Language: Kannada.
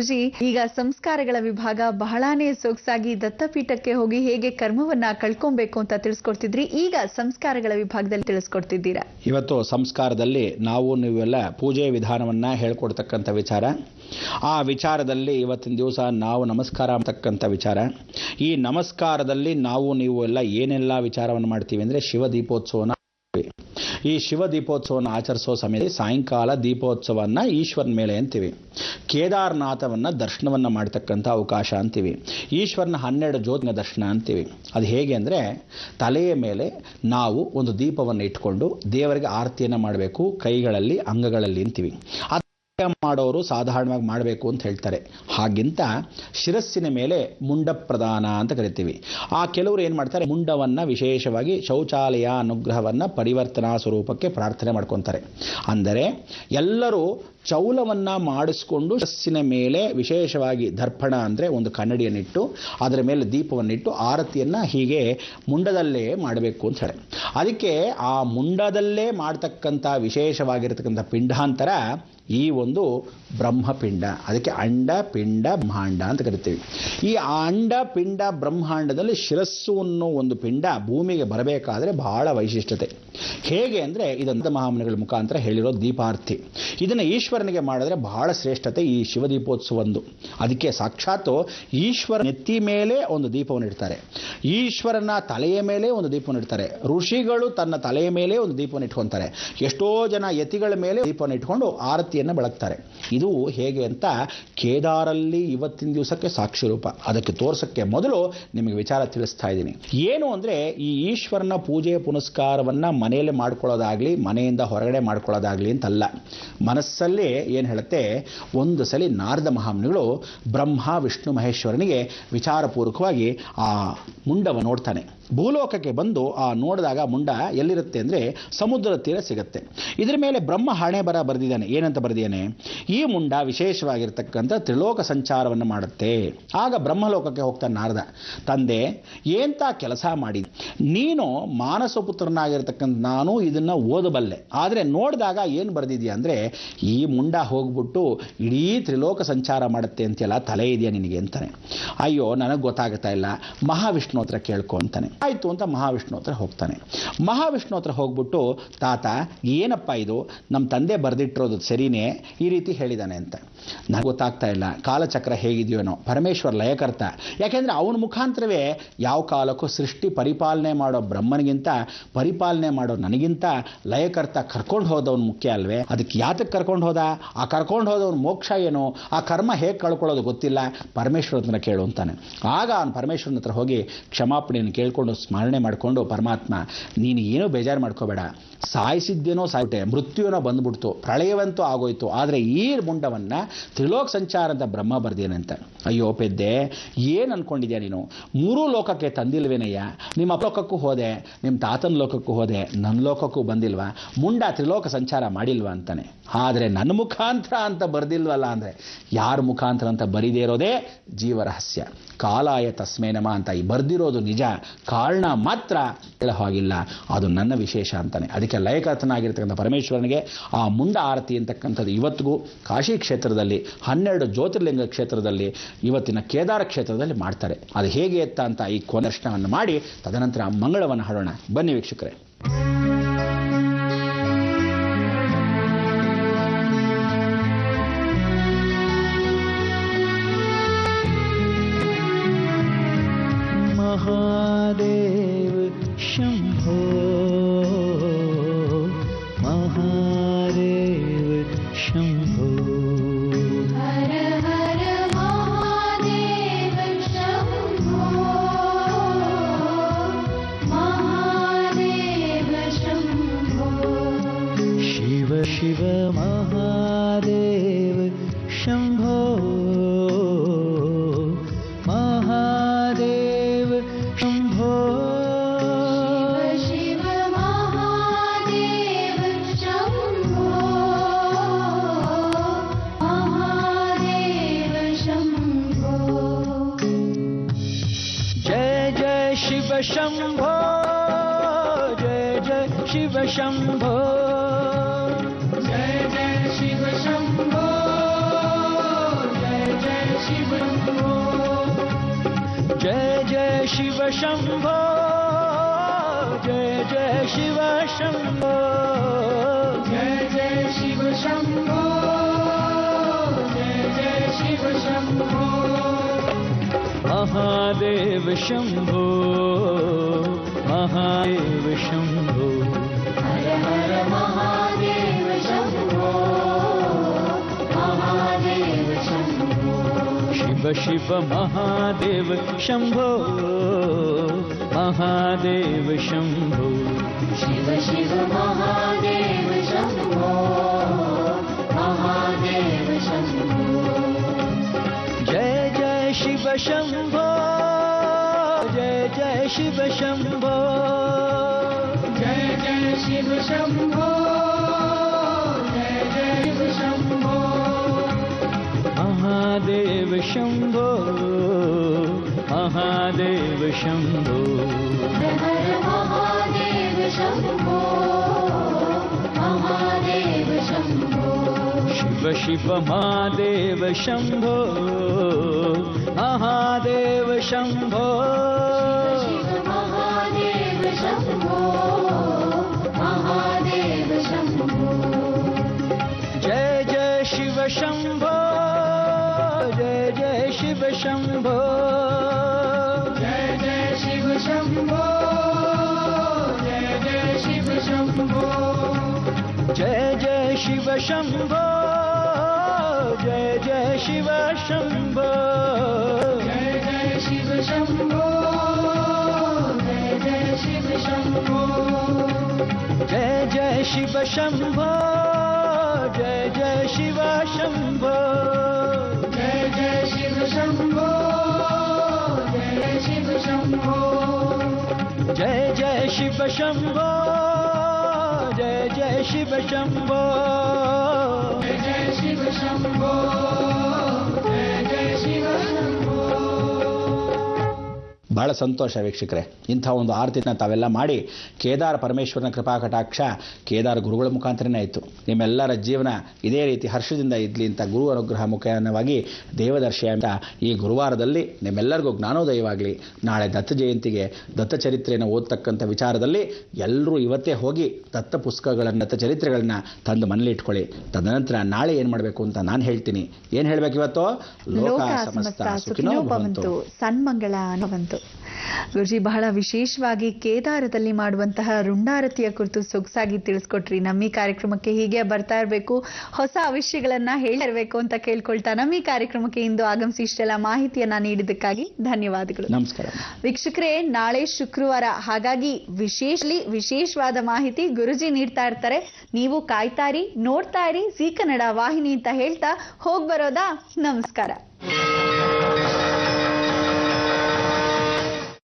ಗುರುಜಿ, ಈಗ ಸಂಸ್ಕಾರಗಳ ವಿಭಾಗ ಬಹಳಾನೇ ಸೊಗಸಾಗಿ ದತ್ತಪೀಠಕ್ಕೆ ಹೋಗಿ ಹೇಗೆ ಕರ್ಮವನ್ನ ಕಳ್ಕೊಬೇಕು ಅಂತ ತಿಳಿಸ್ಕೊಡ್ತಿದ್ರಿ. ಈಗ ಸಂಸ್ಕಾರಗಳ ವಿಭಾಗದಲ್ಲಿ ತಿಳಿಸ್ಕೊಡ್ತಿದ್ದೀರಾ. ಇವತ್ತು ಸಂಸ್ಕಾರದಲ್ಲಿ ನೀವೆಲ್ಲ ಪೂಜೆ ವಿಧಾನವನ್ನ ಹೇಳ್ಕೊಡ್ತಕ್ಕಂಥ ವಿಚಾರ, ಆ ವಿಚಾರದಲ್ಲಿ ಇವತ್ತಿನ ದಿವಸ ನಾವು ನಮಸ್ಕಾರ ಅಂತಕ್ಕಂಥ ವಿಚಾರ. ಈ ನಮಸ್ಕಾರದಲ್ಲಿ ನೀವು ಎಲ್ಲ ಏನೆಲ್ಲ ವಿಚಾರವನ್ನು ಮಾಡ್ತೀವಿ ಅಂದರೆ ಶಿವ ದೀಪೋತ್ಸವನ. ಈ ಶಿವ ದೀಪೋತ್ಸವವನ್ನು ಆಚರಿಸೋ ಸಮಯದಲ್ಲಿ ಸಾಯಂಕಾಲ ದೀಪೋತ್ಸವನ್ನ ಈಶ್ವರನ ಮೇಲೆ ಅಂತೀವಿ. ಕೇದಾರನಾಥವನ್ನ ದರ್ಶನವನ್ನ ಮಾಡ್ತಕ್ಕಂಥ ಅವಕಾಶ ಅಂತೀವಿ. ಈಶ್ವರನ 12 ಜ್ಯೋತಿನ ದರ್ಶನ ಅಂತೀವಿ. ಅದು ಹೇಗೆ ಅಂದರೆ, ತಲೆಯ ಮೇಲೆ ನಾವು ಒಂದು ದೀಪವನ್ನು ಇಟ್ಕೊಂಡು ದೇವರಿಗೆ ಆರತಿಯನ್ನು ಮಾಡಬೇಕು, ಕೈಗಳಲ್ಲಿ ಅಂಗಗಳಲ್ಲಿ ಅಂತೀವಿ. ಮಾಡೋರು ಸಾಧಾರಣವಾಗಿ ಮಾಡಬೇಕು ಅಂತ ಹೇಳ್ತಾರೆ. ಹಾಗಿಂತ ಶಿರಸ್ಸಿನ ಮೇಲೆ ಮುಂಡ ಪ್ರದಾನ ಅಂತ ಕರಿತೀವಿ. ಆ ಕೆಲವರು ಏನು ಮಾಡ್ತಾರೆ, ಮುಂಡವನ್ನ ವಿಶೇಷವಾಗಿ ಶೌಚಾಲಯ ಅನುಗ್ರಹವನ್ನ ಪರಿವರ್ತನಾ ಸ್ವರೂಪಕ್ಕೆ ಪ್ರಾರ್ಥನೆ ಮಾಡ್ಕೊತಾರೆ. ಅಂದರೆ ಎಲ್ಲರೂ ಚೌಲವನ್ನ ಮಾಡಿಸ್ಕೊಂಡು ಶಿರಸ್ಸಿನ ಮೇಲೆ ವಿಶೇಷವಾಗಿ ದರ್ಪಣ ಅಂದರೆ ಒಂದು ಕನ್ನಡಿಯನ್ನಿಟ್ಟು ಅದರ ಮೇಲೆ ದೀಪವನ್ನಿಟ್ಟು ಆರತಿಯನ್ನ ಹೀಗೆ ಮುಂಡದಲ್ಲೇ ಮಾಡಬೇಕು ಅಂತ ಹೇಳಿ, ಅದಕ್ಕೆ ಆ ಮುಂಡದಲ್ಲೇ ಮಾಡ್ತಕ್ಕಂಥ ವಿಶೇಷವಾಗಿರತಕ್ಕಂಥ ಪಿಂಡಾಂತರ ಈ ಒಂದು ಬ್ರಹ್ಮಪಿಂಡ. ಅದಕ್ಕೆ ಅಂಡ ಪಿಂಡ ಬ್ರಹ್ಮಾಂಡ ಅಂತ ಕರಿತೀವಿ. ಈ ಅಂಡ ಪಿಂಡ ಬ್ರಹ್ಮಾಂಡದಲ್ಲಿ ಶಿರಸ್ಸು ಅನ್ನೋ ಒಂದು ಪಿಂಡ ಭೂಮಿಗೆ ಬರಬೇಕಾದ್ರೆ ಬಹಳ ವೈಶಿಷ್ಟ್ಯತೆ. ಹೇಗೆ ಅಂದರೆ, ಇದಂತ ಮಹಾಮುನಿಗಳ ಮುಖಾಂತರ ಹೇಳಿರೋ ದೀಪಾರ್ತಿ. ಇದನ್ನು ಈಶ್ವರನಿಗೆ ಮಾಡಿದ್ರೆ ಬಹಳ ಶ್ರೇಷ್ಠತೆ ಈ ಶಿವದೀಪೋತ್ಸವಂದು. ಅದಕ್ಕೆ ಸಾಕ್ಷಾತ್ ಈಶ್ವರ ನೆತ್ತಿ ಮೇಲೆ ಒಂದು ದೀಪವನ್ನು ಇಡ್ತಾರೆ, ಈಶ್ವರನ ತಲೆಯ ಮೇಲೆ ಒಂದು ದೀಪವನ್ನು ಇಡ್ತಾರೆ, ಋಷಿಗಳು ತನ್ನ ತಲೆಯ ಮೇಲೆ ಒಂದು ದೀಪವನ್ನು ಇಟ್ಕೊತಾರೆ, ಎಷ್ಟೋ ಜನ ಯತಿಗಳ ಮೇಲೆ ದೀಪವನ್ನು ಇಟ್ಕೊಂಡು ಆರತಿಯನ್ನು ಬೆಳಗ್ತಾರೆ. ಇದು ಹೇಗೆ ಅಂತ ಕೇದಾರಲ್ಲಿ ಇವತ್ತಿನ ದಿವಸಕ್ಕೆ ಸಾಕ್ಷಿ ರೂಪ. ಅದಕ್ಕೆ ತೋರ್ಸಕ್ಕೆ ಮೊದಲು ನಿಮಗೆ ವಿಚಾರ ತಿಳಿಸ್ತಾ ಇದ್ದೀನಿ. ಏನು ಅಂದರೆ, ಈ ಈಶ್ವರನ ಪೂಜೆ ಪುನಸ್ಕಾರವನ್ನ ಮನೆಯಲ್ಲೇ ಮಾಡ್ಕೊಳ್ಳೋದಾಗ್ಲಿ, ಮನೆಯಿಂದ ಹೊರಗಡೆ ಮಾಡ್ಕೊಳ್ಳೋದಾಗ್ಲಿ ಅಂತಲ್ಲ. ಮನಸ್ಸಲ್ಲೇ ಏನು ಹೇಳುತ್ತೆ, ಒಂದು ಸಲ ನಾರದ ಮಹಾಮುನಿಗಳು ಬ್ರಹ್ಮ ವಿಷ್ಣು ಮಹೇಶ್ವರನಿಗೆ ವಿಚಾರಪೂರ್ವಕವಾಗಿ ಆ ಮುಂಡವನ್ನು ನೋಡ್ತಾನೆ. ಭೂಲೋಕಕ್ಕೆ ಬಂದು ಆ ನೋಡಿದಾಗ ಮುಂಡ ಎಲ್ಲಿರುತ್ತೆ ಅಂದರೆ ಸಮುದ್ರದ ತೀರ ಸಿಗುತ್ತೆ. ಇದರ ಮೇಲೆ ಬ್ರಹ್ಮ ಹಣೆ ಬರೆದಿದ್ದಾನೆ. ಏನಂತ ಬರೆದಿದ್ದಾನೆ, ಈ ಮುಂಡ ವಿಶೇಷವಾಗಿರ್ತಕ್ಕಂಥ ತ್ರಿಲೋಕ ಸಂಚಾರವನ್ನು ಮಾಡುತ್ತೆ. ಆಗ ಬ್ರಹ್ಮಲೋಕಕ್ಕೆ ಹೋಗ್ತಾನೆ ನಾರದ, ತಂದೆ ಎಂತ ಕೆಲಸ ಮಾಡಿ, ನೀನು ಮಾನಸ ಪುತ್ರನಾಗಿರ್ತಕ್ಕಂಥ ನಾನು ಇದನ್ನ ಓದಬಲ್ಲೆ, ಆದರೆ ನೋಡಿದಾಗ ಏನು ಬರೆದಿದೆಯಾ ಅಂದರೆ, ಈ ಮುಂಡ ಹೋಗ್ಬಿಟ್ಟು ಇಡೀ ತ್ರಿಲೋಕ ಸಂಚಾರ ಮಾಡುತ್ತೆ ಅಂತೆಲ್ಲ ತಲೆ ಇದೆಯಾ ನಿನಗೆ ಅಂತಾನೆ. ಅಯ್ಯೋ ನನಗೆ ಗೊತ್ತಾಗ್ತಾ ಇಲ್ಲ, ಮಹಾವಿಷ್ಣು ಹತ್ರ ಕೇಳ್ಕೊ ಅಂತಾನೆ. ಆಯಿತು ಅಂತ ಮಹಾವಿಷ್ಣು ಹತ್ರ ಹೋಗ್ತಾನೆ. ಮಹಾವಿಷ್ಣು ಹತ್ರ ಹೋಗ್ಬಿಟ್ಟು, ತಾತ ಏನಪ್ಪ ಇದು, ನಮ್ಮ ತಂದೆ ಬರೆದಿಟ್ಟಿರೋದು ಸರಿನೇ, ಈ ರೀತಿ ಹೇಳಿದಾನೆ ಅಂತ. ನನಗೆ ಗೊತ್ತಾಗ್ತಾ ಇಲ್ಲ, ಕಾಲಚಕ್ರ ಹೇಗಿದೆಯೋನೋ. ಪರಮೇಶ್ವರ ಲಯಕರ್ತ, ಯಾಕೆಂದ್ರೆ ಅವನ ಮುಖಾಂತರವೇ ಯಾವ ಕಾಲಕ್ಕೂ ಸೃಷ್ಟಿ ಪರಿಪಾಲನೆ ಮಾಡೋ ಬ್ರಹ್ಮನಿಗಿಂತ ಪರಿಪಾಲನೆ ಮಾಡೋ ನನಗಿಂತ ಲಯಕರ್ತ ಕರ್ಕೊಂಡು ಹೋದವನು ಮುಖ್ಯ ಅಲ್ವೇ. ಅದಕ್ಕೆ ಯಾತಕ್ಕೆ ಕರ್ಕೊಂಡು ಹೋದ, ಆ ಕರ್ಕೊಂಡು ಹೋದವನು ಮೋಕ್ಷ ಏನು, ಆ ಕರ್ಮ ಹೇಗೆ ಕಳ್ಕೊಳ್ಳೋದು ಗೊತ್ತಿಲ್ಲ, ಪರಮೇಶ್ವರ ಹತ್ರ ಕೇಳು ಅಂತಾನೆ. ಆಗ ಅವನು ಪರಮೇಶ್ವರನ ಹತ್ರ ಹೋಗಿ ಕ್ಷಮಾಪಣೆಯನ್ನು ಕೇಳ್ಕೊಂಡು ಸ್ಮರಣೆ ಮಾಡಿಕೊಂಡು, ಪರಮಾತ್ಮ ನೀನು ಏನೂ ಬೇಜಾರು ಮಾಡ್ಕೋಬೇಡ, ಸಾಯಿಸಿದ್ದೇನೋ ಸಾಯ್ಬಿಟ್ಟೆ, ಮೃತ್ಯುನೋ ಬಂದ್ಬಿಡ್ತು, ಪ್ರಳಯವಂತೂ ಆಗೋಯ್ತು, ಆದರೆ ಈ ಮುಂಡವನ್ನ ತ್ರಿಲೋಕ ಸಂಚಾರ ಅಂತ ಬ್ರಹ್ಮ ಬರ್ದೇನಂತ. ಅಯ್ಯೋ ಪೆದ್ದೆ, ಏನು ಅನ್ಕೊಂಡಿದ್ಯಾ ನೀನು, 3 ಲೋಕಕ್ಕೆ ತಂದಿಲ್ವೇನಯ್ಯ, ನಿಮ್ಮ ಲೋಕಕ್ಕೂ ಹೋದೆ, ನಿಮ್ಮ ತಾತನ ಲೋಕಕ್ಕೂ ಹೋದೆ, ನನ್ನ ಲೋಕಕ್ಕೂ ಬಂದಿಲ್ವಾ, ಮುಂಡ ತ್ರಿಲೋಕ ಸಂಚಾರ ಮಾಡಿಲ್ವಾ ಅಂತಾನೆ. ಆದರೆ ನನ್ನ ಮುಖಾಂತರ ಅಂತ ಬರ್ದಿಲ್ವಲ್ಲ ಅಂದರೆ, ಯಾರ ಮುಖಾಂತರ ಅಂತ ಬರಿದೇ ಇರೋದೇ ಜೀವರಹಸ್ಯ. ಕಾಲಾಯ ತಸ್ಮೇ ನಮಃ ಅಂತ ಈ ಬರ್ದಿರೋದು ನಿಜ, ಕಾರಣ ಮಾತ್ರ ಹೇಳೋ ಹಾಗಿಲ್ಲ, ಅದು ನನ್ನ ವಿಶೇಷ ಅಂತಾನೆ. ಅದಕ್ಕೆ ಲಯಕರ್ತನಾಗಿರ್ತಕ್ಕಂಥ ಪರಮೇಶ್ವರನಿಗೆ ಆ ಮುಂಡ ಆರತಿ ಅಂತಕ್ಕಂಥದ್ದು ಇವತ್ತಿಗೂ ಕಾಶಿ ಕ್ಷೇತ್ರದಲ್ಲಿ 12 ಜ್ಯೋತಿರ್ಲಿಂಗ ಕ್ಷೇತ್ರದಲ್ಲಿ ಇವತ್ತಿನ ಕೇದಾರ ಕ್ಷೇತ್ರದಲ್ಲಿ ಮಾಡ್ತಾರೆ. ಅದು ಹೇಗೆ ಎತ್ತ ಅಂತ ಈ ದರ್ಶನವನ್ನು ಮಾಡಿ ತದನಂತರ ಮಂಗಳವನ್ನು ಹಾಡೋಣ. ಬನ್ನಿ ವೀಕ್ಷಕರೇ. महादेव शंभो, महादेव शंभो, हर हर महादेव शंभो, महादेव शंभो, शिव शिव महादेव शंभो, महादेव शंभो, शिव महादेव शंभो, महादेव शंभो, जय जय शिव शंभो, जय जय शिव शंभो, जय जय शिव शंभो, जय जय शम्भो जय जय शिव शम्भो जय जय शिव शम्भो जय जय शिव शम्भो जय जय शिव शम्भो महादेव शम्भो महादेव शम्भो हर हर महादेव शम्भो महादेव शम्भो शिव शिव महादेव शम्भो महादेव शम्भो शिव शिव महादेव शम्भो महादेव शम्भो जय जय शिव शम्भो जय जय शिव शम्भो जय जय शिव शम्भो जय जय शिव शम्भो महादेव शम्भो महादेव शम्भो हर हर महादेव शम्भो महादेव शम्भो शिव शिव महादेव शम्भो महादेव शम्भो शिव महादेव शम्भो महादेव शम्भो जय जय शिव शम्भो जय जय शिव शम्भो जय जय शिव शम्भो जय जय शिव शम्भो जय जय शिव शम्भो जय जय शिव शम्भो जय जय शिव शम्भो जय जय शिव शम्भो जय जय शिव शम्भो जय जय शिव शम्भो जय जय शिव शम्भो जय जय शिव शम्भो जय जय शिव शम्भो जय जय शिव शम्भो जय जय शिव शम्भो जय जय शिव शम्भो ಬಹಳ ಸಂತೋಷ ವೀಕ್ಷಕರೇ. ಇಂಥ ಒಂದು ಆರತಿನ ತಾವೆಲ್ಲ ಮಾಡಿ ಕೇದಾರ ಪರಮೇಶ್ವರನ ಕೃಪಾ ಕಟಾಕ್ಷ ಕೇದಾರ ಗುರುಗಳ ಮುಖಾಂತರನೇ ಆಯಿತು. ನಿಮ್ಮೆಲ್ಲರ ಜೀವನ ಇದೇ ರೀತಿ ಹರ್ಷದಿಂದ ಇದ್ಲಿ ಅಂತ ಗುರು ಅನುಗ್ರಹ ಮುಖೇನವಾಗಿ ದೇವದರ್ಶಿ ಅಂತ ಈ ಗುರುವಾರದಲ್ಲಿ ನಿಮ್ಮೆಲ್ಲರಿಗೂ ಜ್ಞಾನೋದಯವಾಗಲಿ. ನಾಳೆ ದತ್ತ ಜಯಂತಿಗೆ ದತ್ತ ಚರಿತ್ರೆಯನ್ನು ಓದ್ತಕ್ಕಂಥ ವಿಚಾರದಲ್ಲಿ ಎಲ್ಲರೂ ಇವತ್ತೇ ಹೋಗಿ ದತ್ತ ಪುಸ್ತಕಗಳನ್ನು ದತ್ತ ಚರಿತ್ರೆಗಳನ್ನ ತಂದು ಮನೇಲಿ ಇಟ್ಕೊಳ್ಳಿ. ತದನಂತರ ನಾಳೆ ಏನು ಮಾಡಬೇಕು ಅಂತ ನಾನು ಹೇಳ್ತೀನಿ. ಏನು ಹೇಳಬೇಕು ಇವತ್ತು? ಲೋಕ ಸಮಸ್ತ ಸುಖಿನೋ ಭವಂತು, ಸನ್ಮಂಗಳ ಅನ್ನುವಂತು. ಗುರುಜಿ, ಬಹಳ ವಿಶೇಷವಾಗಿ ಕೇದಾರದಲ್ಲಿ ಮಾಡುವಂತಹ ರುಂಡಾರತಿಯ ಕುರಿತು ಸೊಗಸಾಗಿ ತಿಳಿಸ್ಕೊಟ್ರಿ. ನಮ್ಮ ಈ ಕಾರ್ಯಕ್ರಮಕ್ಕೆ ಹೀಗೆ ಬರ್ತಾ ಇರಬೇಕು, ಹೊಸ ವಿಷಯಗಳನ್ನ ಹೇಳಿರ್ಬೇಕು ಅಂತ ಕೇಳ್ಕೊಳ್ತಾ ನಮ್ಮ ಈ ಕಾರ್ಯಕ್ರಮಕ್ಕೆ ಇಂದು ಆಗಮಿಸಿ ಇಷ್ಟೆಲ್ಲ ಮಾಹಿತಿಯನ್ನ ನೀಡಿದ್ದಕ್ಕಾಗಿ ಧನ್ಯವಾದಗಳು. ನಮಸ್ಕಾರ ವೀಕ್ಷಕರೇ, ನಾಳೆ ಶುಕ್ರವಾರ, ಹಾಗಾಗಿ ವಿಶೇಷವಾದ ಮಾಹಿತಿ ಗುರುಜಿ ನೀಡ್ತಾ ಇರ್ತಾರೆ. ನೀವು ಕಾಯ್ತಾ ಇರಿ, ನೋಡ್ತಾ ಇರಿ ಜೀ ಕನ್ನಡ ವಾಹಿನಿ ಅಂತ ಹೇಳ್ತಾ ಹೋಗ್ಬರೋದಾ? ನಮಸ್ಕಾರ.